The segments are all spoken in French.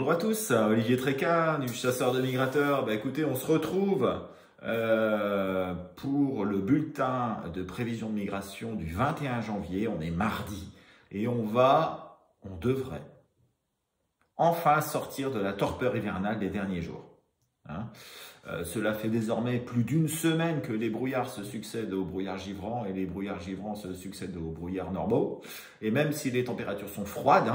Bonjour à tous, Olivier Tréca du Chasseur de Migrateurs. Écoutez, on se retrouve pour le bulletin de prévision de migration du 21 janvier. On est mardi et on devrait enfin sortir de la torpeur hivernale des derniers jours. Cela fait désormais plus d'une semaine que les brouillards se succèdent aux brouillards givrants et les brouillards givrants se succèdent aux brouillards normaux. Et même si les températures sont froides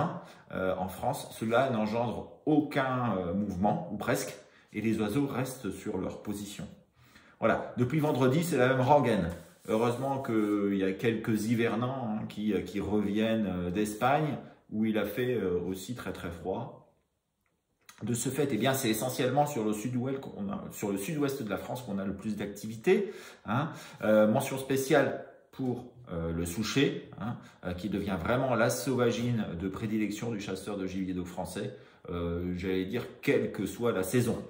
en France, cela n'engendre aucun mouvement, ou presque, et les oiseaux restent sur leur position. Voilà, depuis vendredi, c'est la même rengaine. Heureusement qu'il y a quelques hivernants qui reviennent d'Espagne, où il a fait aussi très très froid. De ce fait, c'est essentiellement sur le sud-ouest de la France qu'on a le plus d'activité. Mention spéciale pour le souchet, qui devient vraiment la sauvagine de prédilection du chasseur de gibier d'eau français, j'allais dire quelle que soit la saison.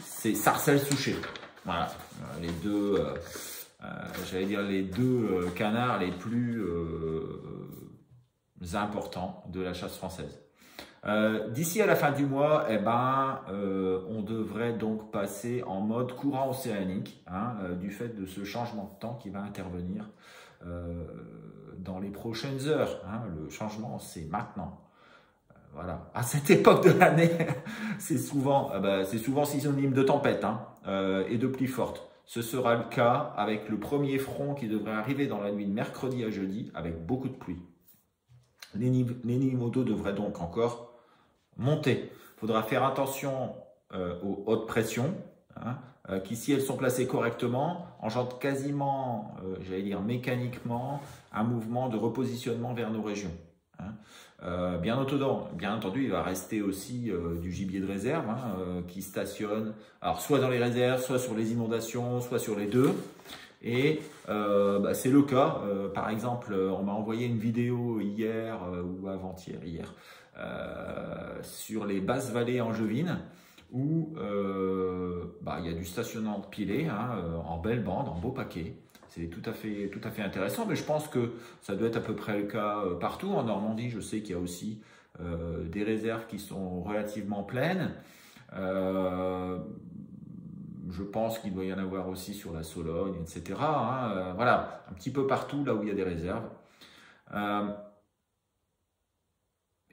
C'est sarcelle souchet. Voilà, les deux, les deux canards les plus importants de la chasse française. D'ici à la fin du mois, on devrait donc passer en mode courant océanique, du fait de ce changement de temps qui va intervenir dans les prochaines heures. Le changement, c'est maintenant. Voilà. À cette époque de l'année, c'est souvent synonyme de tempête et de pluie forte. Ce sera le cas avec le premier front qui devrait arriver dans la nuit de mercredi à jeudi avec beaucoup de pluie. Les niveaux d'eau devraient donc encore monter. Il faudra faire attention aux hautes pressions, qui, si elles sont placées correctement, engendrent quasiment, mécaniquement, un mouvement de repositionnement vers nos régions. Bien entendu, il va rester aussi du gibier de réserve qui stationne, alors soit dans les réserves, soit sur les inondations, soit sur les deux. Et c'est le cas. Par exemple, on m'a envoyé une vidéo hier ou avant-hier, sur les basses vallées angevines où il y a du stationnement de pilets en belle bande, en beau paquet. C'est tout à fait intéressant, mais je pense que ça doit être à peu près le cas partout. En Normandie, je sais qu'il y a aussi des réserves qui sont relativement pleines. Je pense qu'il doit y en avoir aussi sur la Sologne, etc. Voilà, un petit peu partout là où il y a des réserves.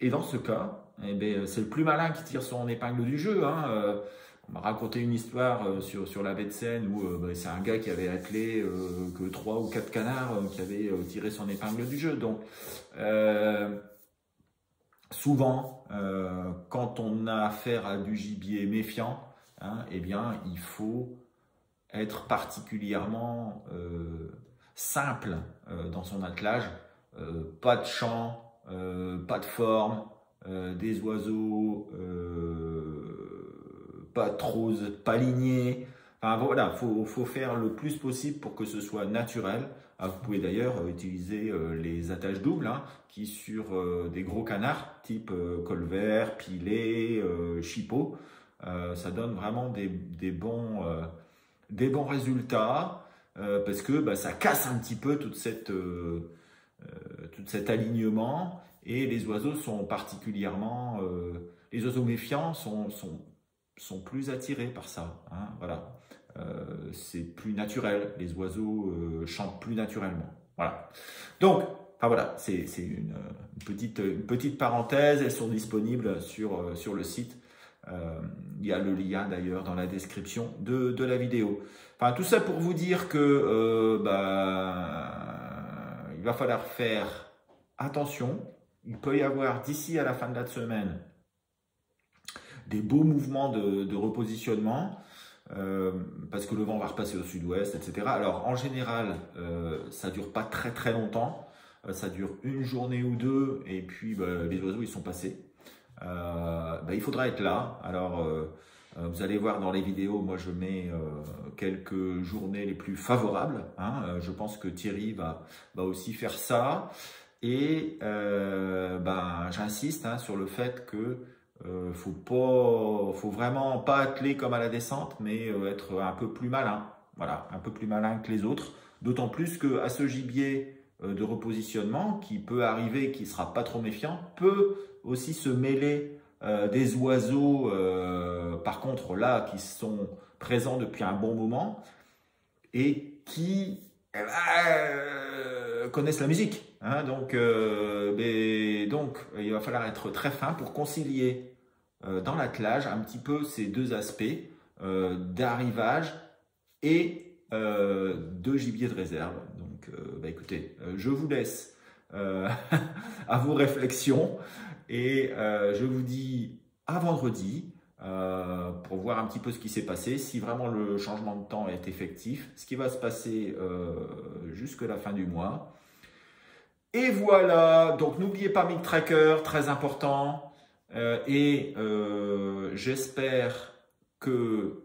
Et dans ce cas, c'est le plus malin qui tire son épingle du jeu. On m'a raconté une histoire sur la baie de Seine où c'est un gars qui avait attelé que 3 ou 4 canards qui avaient tiré son épingle du jeu. Donc, souvent, quand on a affaire à du gibier méfiant, il faut être particulièrement simple dans son attelage. Pas de champ, pas de forme, des oiseaux pas trop pas alignés. Voilà, faut faire le plus possible pour que ce soit naturel. Vous pouvez d'ailleurs utiliser les attaches doubles qui sur des gros canards type colvert, pilet, chipot, ça donne vraiment des bons résultats parce que ça casse un petit peu tout cet alignement, et les oiseaux sont particulièrement les oiseaux méfiants sont plus attirés par ça. Voilà, c'est plus naturel, les oiseaux chantent plus naturellement. Voilà. Donc voilà, c'est une petite parenthèse. Elles sont disponibles sur le site. Il y a le lien d'ailleurs dans la description de la vidéo. Tout ça pour vous dire que il va falloir faire attention. Il peut y avoir d'ici à la fin de la semaine des beaux mouvements de repositionnement parce que le vent va repasser au sud-ouest, etc. Alors en général, ça dure pas très très longtemps. Ça dure une journée ou deux et puis les oiseaux ils sont passés. Il faudra être là. Alors, vous allez voir dans les vidéos, moi je mets quelques journées les plus favorables. Je pense que Thierry va aussi faire ça. Et j'insiste sur le fait que faut vraiment pas atteler comme à la descente, mais être un peu plus malin. Voilà, un peu plus malin que les autres. D'autant plus qu'à ce gibier, de repositionnement qui peut arriver, qui ne sera pas trop méfiant, peut aussi se mêler des oiseaux, par contre là, qui sont présents depuis un bon moment et qui connaissent la musique. Hein, donc, il va falloir être très fin pour concilier dans l'attelage un petit peu ces deux aspects d'arrivage et de gibier de réserve. Donc, écoutez, je vous laisse à vos réflexions et je vous dis à vendredi pour voir un petit peu ce qui s'est passé, si vraiment le changement de temps est effectif, ce qui va se passer jusqu'à la fin du mois. Et voilà, donc n'oubliez pas MigTracker, très important. J'espère que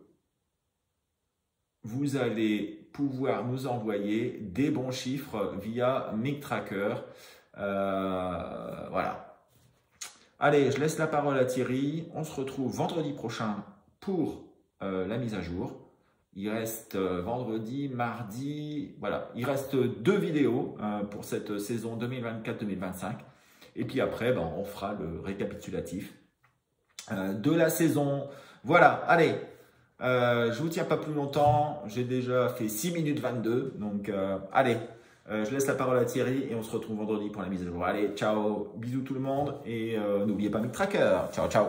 vous allez pouvoir nous envoyer des bons chiffres via MigTracker. Voilà. Allez, je laisse la parole à Thierry. On se retrouve vendredi prochain pour la mise à jour. Il reste vendredi, mardi, voilà. Il reste 2 vidéos pour cette saison 2024-2025. Et puis après, on fera le récapitulatif de la saison. Voilà, allez. Je vous tiens pas plus longtemps. J'ai déjà fait 6 minutes 22. Donc, allez. Je laisse la parole à Thierry et on se retrouve vendredi pour la mise à jour. Allez, ciao, bisous tout le monde et n'oubliez pas MigTracker. Ciao, ciao.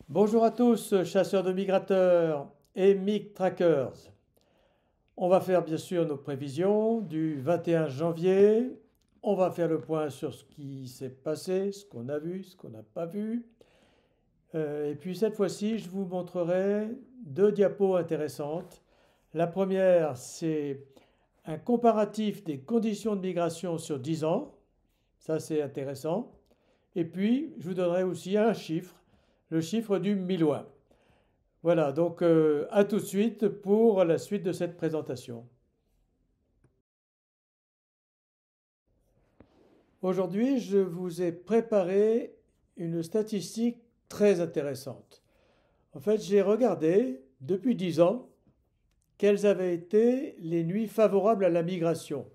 Bonjour à tous, chasseurs de migrateurs et MigTrackers. On va faire bien sûr nos prévisions du 21 janvier. On va faire le point sur ce qui s'est passé, ce qu'on a vu, ce qu'on n'a pas vu. Et puis cette fois-ci, je vous montrerai 2 diapos intéressantes. La première, c'est un comparatif des conditions de migration sur 10 ans. Ça, c'est intéressant. Et puis, je vous donnerai aussi un chiffre, le chiffre du milouin. Voilà, donc à tout de suite pour la suite de cette présentation. Aujourd'hui, je vous ai préparé une statistique très intéressante. En fait, j'ai regardé depuis 10 ans quelles avaient été les nuits favorables à la migration.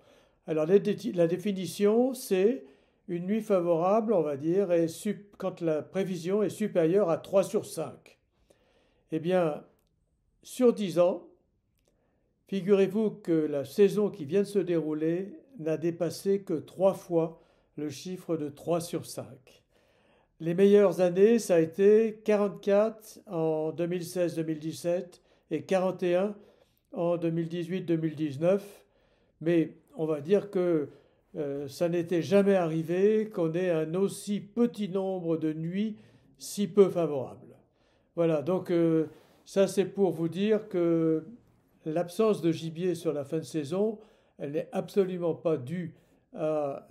Alors la définition, c'est une nuit favorable, on va dire, quand la prévision est supérieure à 3 sur 5. Eh bien, sur 10 ans, figurez-vous que la saison qui vient de se dérouler n'a dépassé que 3 fois le chiffre de 3 sur 5. Les meilleures années, ça a été 44 en 2016-2017 et 41 en 2018-2019. Mais on va dire que ça n'était jamais arrivé qu'on ait un aussi petit nombre de nuits si peu favorables. Voilà, donc ça c'est pour vous dire que l'absence de gibier sur la fin de saison, elle n'est absolument pas due à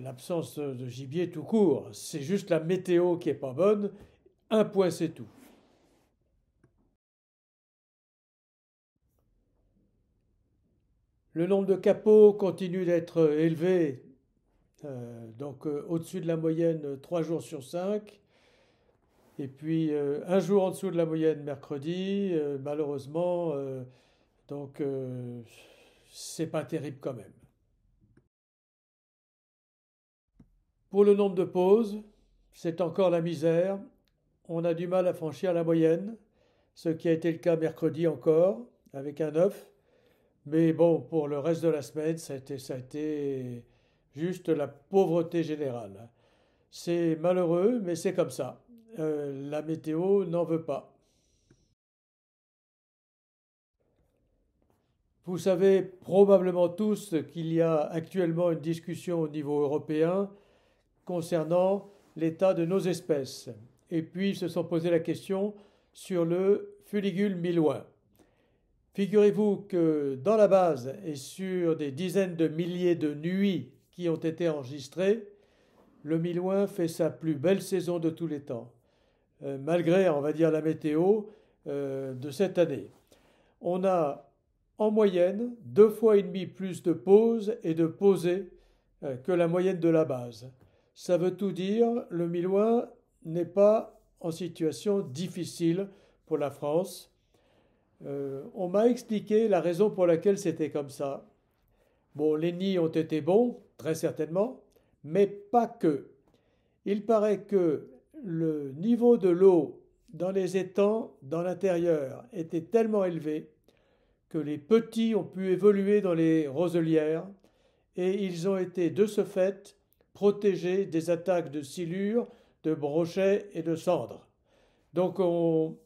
l'absence de gibier tout court. C'est juste la météo qui n'est pas bonne. Un point, c'est tout. Le nombre de capots continue d'être élevé, donc au-dessus de la moyenne 3 jours sur 5. Et puis un jour en dessous de la moyenne mercredi, malheureusement, donc c'est pas terrible quand même. Pour le nombre de pauses, c'est encore la misère. On a du mal à franchir la moyenne, ce qui a été le cas mercredi encore, avec un 9. Mais bon, pour le reste de la semaine, ça a été juste la pauvreté générale. C'est malheureux, mais c'est comme ça. La météo n'en veut pas. Vous savez probablement tous qu'il y a actuellement une discussion au niveau européen concernant l'état de nos espèces. Et puis, ils se sont posé la question sur le fuligule milouin. Figurez-vous que dans la base et sur des dizaines de milliers de nuits qui ont été enregistrées, le milouin fait sa plus belle saison de tous les temps, malgré, on va dire, la météo de cette année. On a en moyenne 2,5 fois plus de pauses et de posées que la moyenne de la base. Ça veut tout dire, le milouin n'est pas en situation difficile pour la France. On m'a expliqué la raison pour laquelle c'était comme ça. Bon, les nids ont été bons, très certainement, mais pas que. Il paraît que le niveau de l'eau dans les étangs, dans l'intérieur, était tellement élevé que les petits ont pu évoluer dans les roselières et ils ont été de ce fait protégés des attaques de silures, de brochets et de cendres. Donc on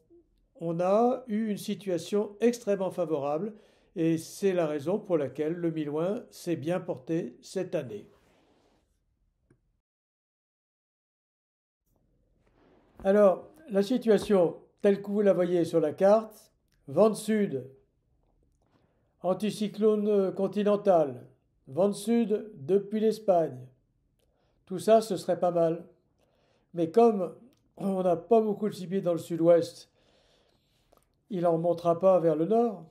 a eu une situation extrêmement favorable et c'est la raison pour laquelle le Milouin s'est bien porté cette année. Alors, la situation telle que vous la voyez sur la carte, vent sud, anticyclone continental, vent sud depuis l'Espagne, tout ça ce serait pas mal. Mais comme on n'a pas beaucoup de gibier dans le sud-ouest, il n'en montera pas vers le nord,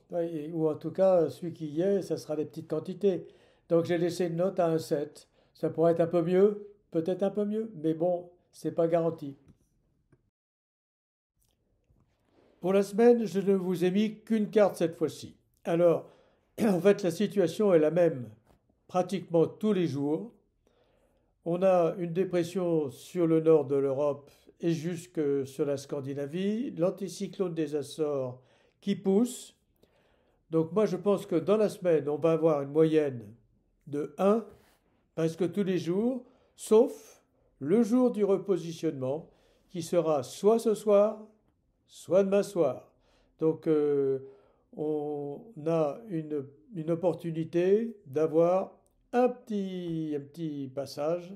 ou en tout cas celui qui y est, ça sera des petites quantités. Donc j'ai laissé une note à un 7. Ça pourrait être un peu mieux, peut-être un peu mieux, mais bon, c'est pas garanti. Pour la semaine, je ne vous ai mis qu'une carte cette fois-ci. Alors, en fait, la situation est la même pratiquement tous les jours. On a une dépression sur le nord de l'Europe et jusque sur la Scandinavie, l'anticyclone des Açores qui pousse. Donc moi je pense que dans la semaine, on va avoir une moyenne de 1 presque tous les jours, sauf le jour du repositionnement qui sera soit ce soir, soit demain soir. Donc on a une opportunité d'avoir un petit passage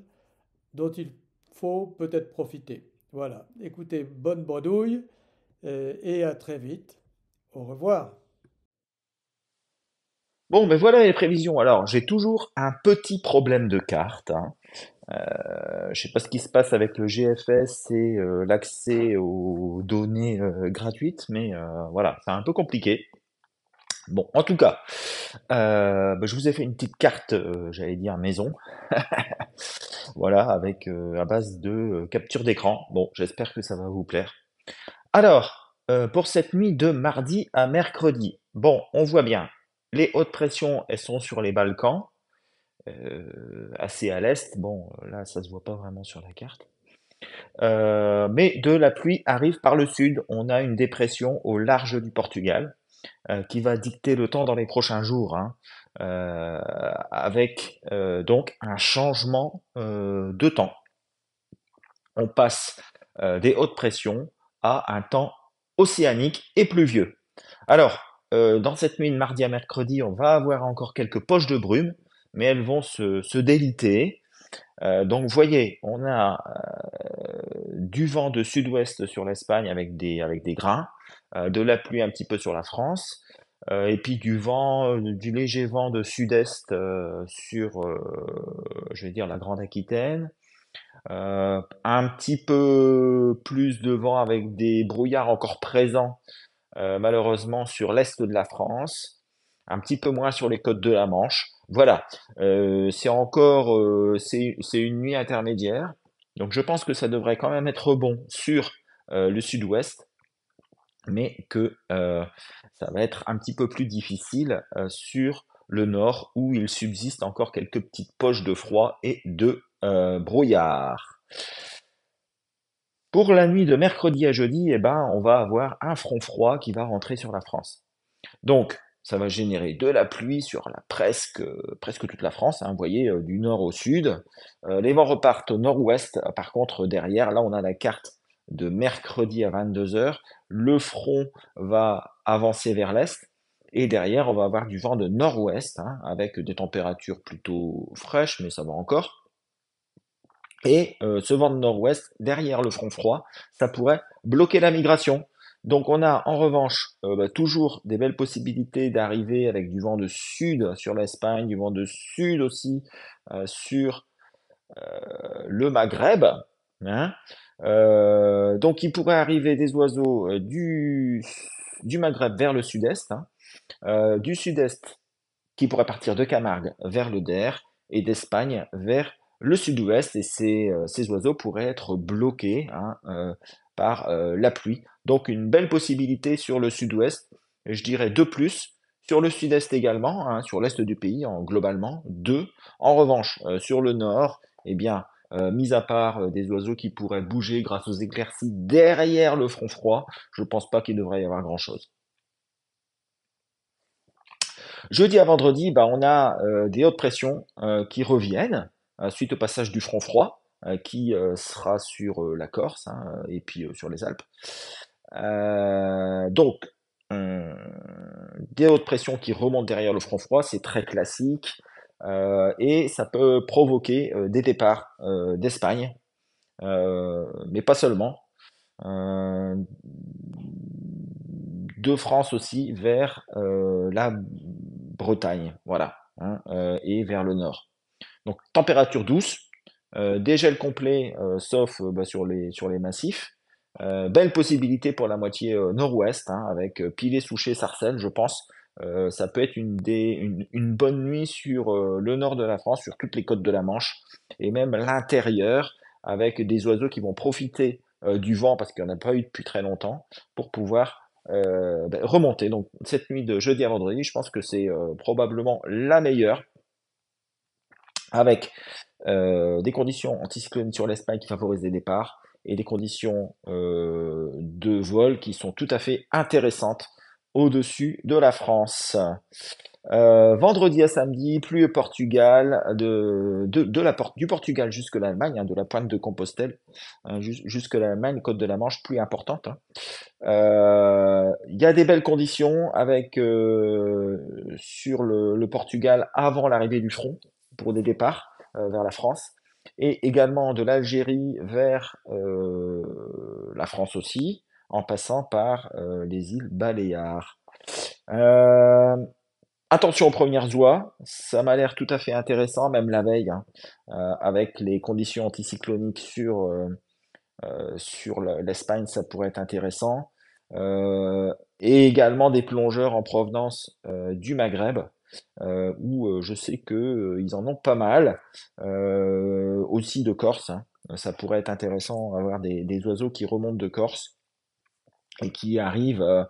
dont il faut peut-être profiter. Voilà, écoutez, bonne bredouille et à très vite. Au revoir. Bon, ben voilà les prévisions. Alors, j'ai toujours un petit problème de carte, hein. Je sais pas ce qui se passe avec le GFS et l'accès aux données gratuites, mais voilà, c'est un peu compliqué. Bon, en tout cas, ben, je vous ai fait une petite carte, j'allais dire maison, voilà, avec à base de capture d'écran. Bon, j'espère que ça va vous plaire. Alors, pour cette nuit de mardi à mercredi, bon, on voit bien, les hautes pressions, elles sont sur les Balkans, assez à l'est. Bon, là, ça se voit pas vraiment sur la carte. Mais de la pluie arrive par le sud. On a une dépression au large du Portugal qui va dicter le temps dans les prochains jours, hein, avec donc un changement de temps. On passe des hautes pressions à un temps océanique et pluvieux. Alors, dans cette nuit de mardi à mercredi, on va avoir encore quelques poches de brume, mais elles vont se déliter. Donc, vous voyez, on a du vent de sud-ouest sur l'Espagne avec des grains, de la pluie un petit peu sur la France, et puis du vent, du léger vent de sud-est sur, je vais dire, la Grande Aquitaine. Un petit peu plus de vent avec des brouillards encore présents malheureusement sur l'est de la France, un petit peu moins sur les côtes de la Manche. Voilà, c'est encore c'est une nuit intermédiaire, donc je pense que ça devrait quand même être bon sur le sud-ouest, mais que ça va être un petit peu plus difficile sur le nord où il subsiste encore quelques petites poches de froid et de brouillard. Pour la nuit de mercredi à jeudi, eh ben, on va avoir un front froid qui va rentrer sur la France. Donc, ça va générer de la pluie sur presque toute la France, hein, vous voyez, du nord au sud. Les vents repartent au nord-ouest. Par contre, derrière, là, on a la carte de mercredi à 22 heures. Le front va avancer vers l'est. Et derrière, on va avoir du vent de nord-ouest, hein, avec des températures plutôt fraîches, mais ça va encore. Et ce vent de nord-ouest, derrière le front froid, ça pourrait bloquer la migration. Donc on a en revanche toujours des belles possibilités d'arriver avec du vent de sud sur l'Espagne, du vent de sud aussi sur le Maghreb, hein. Donc il pourrait arriver des oiseaux du Maghreb vers le sud-est, hein, du sud-est qui pourrait partir de Camargue vers le Der et d'Espagne vers le sud-ouest. Et ces oiseaux pourraient être bloqués, hein, par la pluie. Donc une belle possibilité sur le sud-ouest, je dirais de plus, Sur le sud-est également, hein, sur l'est du pays, globalement, 2. En revanche, sur le nord, eh bien, mis à part des oiseaux qui pourraient bouger grâce aux éclaircies derrière le front froid, je pense pas qu'il devrait y avoir grand-chose. Jeudi à vendredi, bah, on a des hautes pressions qui reviennent suite au passage du front froid qui sera sur la Corse, hein, et puis sur les Alpes. Donc, hum, des hautes pressions qui remontent derrière le front froid, c'est très classique et ça peut provoquer des départs d'Espagne, mais pas seulement. Euh, de France aussi vers la Bretagne, voilà, hein, et vers le nord. Donc température douce, dégel complet, sauf bah, sur les massifs. Belle possibilité pour la moitié nord-ouest, hein, avec Pivet, Souchet, Sarcelles, je pense. Ça peut être une bonne nuit sur le nord de la France, sur toutes les côtes de la Manche, et même l'intérieur, avec des oiseaux qui vont profiter du vent, parce qu'il n'y en a pas eu depuis très longtemps, pour pouvoir remonter. Donc cette nuit de jeudi à vendredi, je pense que c'est probablement la meilleure, avec des conditions anticycloniques sur l'Espagne qui favorisent les départs et des conditions de vol qui sont tout à fait intéressantes au-dessus de la France. Vendredi à samedi, pluie au Portugal, du Portugal jusque l'Allemagne, hein, de la pointe de Compostelle hein, jusque l'Allemagne, côte de la Manche, pluie importante. Hein. Il y a des belles conditions avec sur le Portugal avant l'arrivée du front pour des départs vers la France et également de l'Algérie vers la France aussi en passant par les îles Baléares. Euh, Attention aux premières oies, ça m'a l'air tout à fait intéressant, même la veille, hein, avec les conditions anticycloniques sur l'Espagne, ça pourrait être intéressant. Et également des plongeurs en provenance du Maghreb, où je sais que ils en ont pas mal, aussi de Corse. Hein. Ça pourrait être intéressant d'avoir des oiseaux qui remontent de Corse et qui arrivent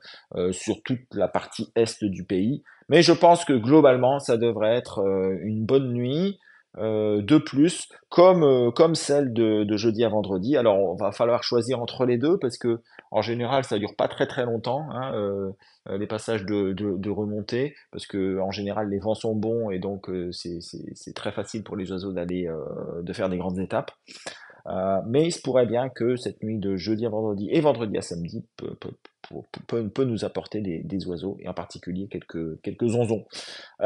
sur toute la partie est du pays. Mais je pense que globalement, ça devrait être une bonne nuit de plus, comme celle de jeudi à vendredi. Alors, on va falloir choisir entre les deux parce que en général, ça dure pas très très longtemps, hein, les passages de remontée, parce que en général, les vents sont bons et donc c'est très facile pour les oiseaux d'aller de faire des grandes étapes. Mais il se pourrait bien que cette nuit de jeudi à vendredi et vendredi à samedi peut nous apporter des oiseaux, et en particulier quelques onzons.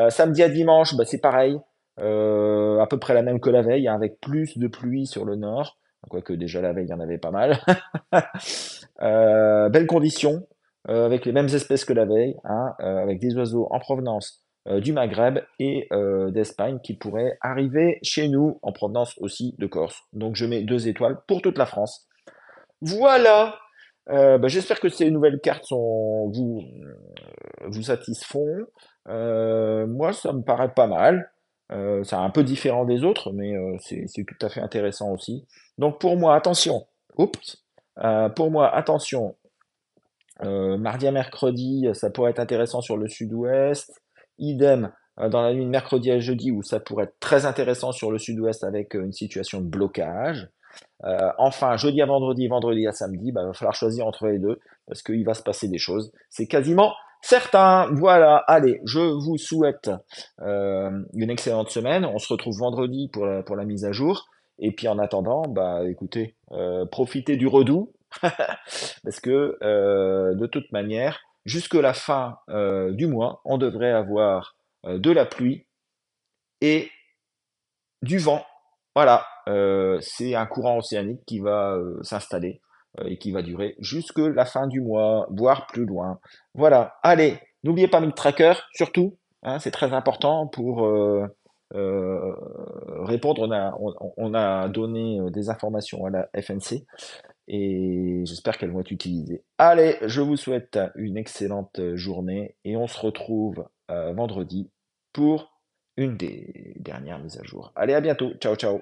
Samedi à dimanche, bah, c'est pareil, à peu près la même que la veille, hein, avec plus de pluie sur le nord, quoique déjà la veille, il y en avait pas mal. Belles conditions, avec les mêmes espèces que la veille, hein, avec des oiseaux en provenance du Maghreb et d'Espagne qui pourraient arriver chez nous en provenance aussi de Corse. Donc je mets 2 étoiles pour toute la France. Voilà. Bah, j'espère que ces nouvelles cartes vous satisfont. Moi, ça me paraît pas mal. C'est un peu différent des autres, mais c'est tout à fait intéressant aussi. Donc pour moi, attention. Oups. Pour moi, attention. Mardi à mercredi, ça pourrait être intéressant sur le sud-ouest. Idem dans la nuit de mercredi à jeudi, où ça pourrait être très intéressant sur le sud-ouest avec une situation de blocage. Enfin, jeudi à vendredi, vendredi à samedi, bah, il va falloir choisir entre les deux parce qu'il va se passer des choses. C'est quasiment certain. Voilà, allez, je vous souhaite une excellente semaine. On se retrouve vendredi pour la mise à jour. Et puis en attendant, bah écoutez, profitez du redoux parce que de toute manière, jusque la fin du mois, on devrait avoir de la pluie et du vent. Voilà, c'est un courant océanique qui va s'installer et qui va durer jusque la fin du mois, voire plus loin. Voilà, allez, n'oubliez pas Milk Tracker, surtout, hein, c'est très important pour euh, répondre. On a donné des informations à la FNC et j'espère qu'elles vont être utilisées. Allez, je vous souhaite une excellente journée et on se retrouve vendredi pour une des dernières mises à jour. Allez, à bientôt. Ciao, ciao.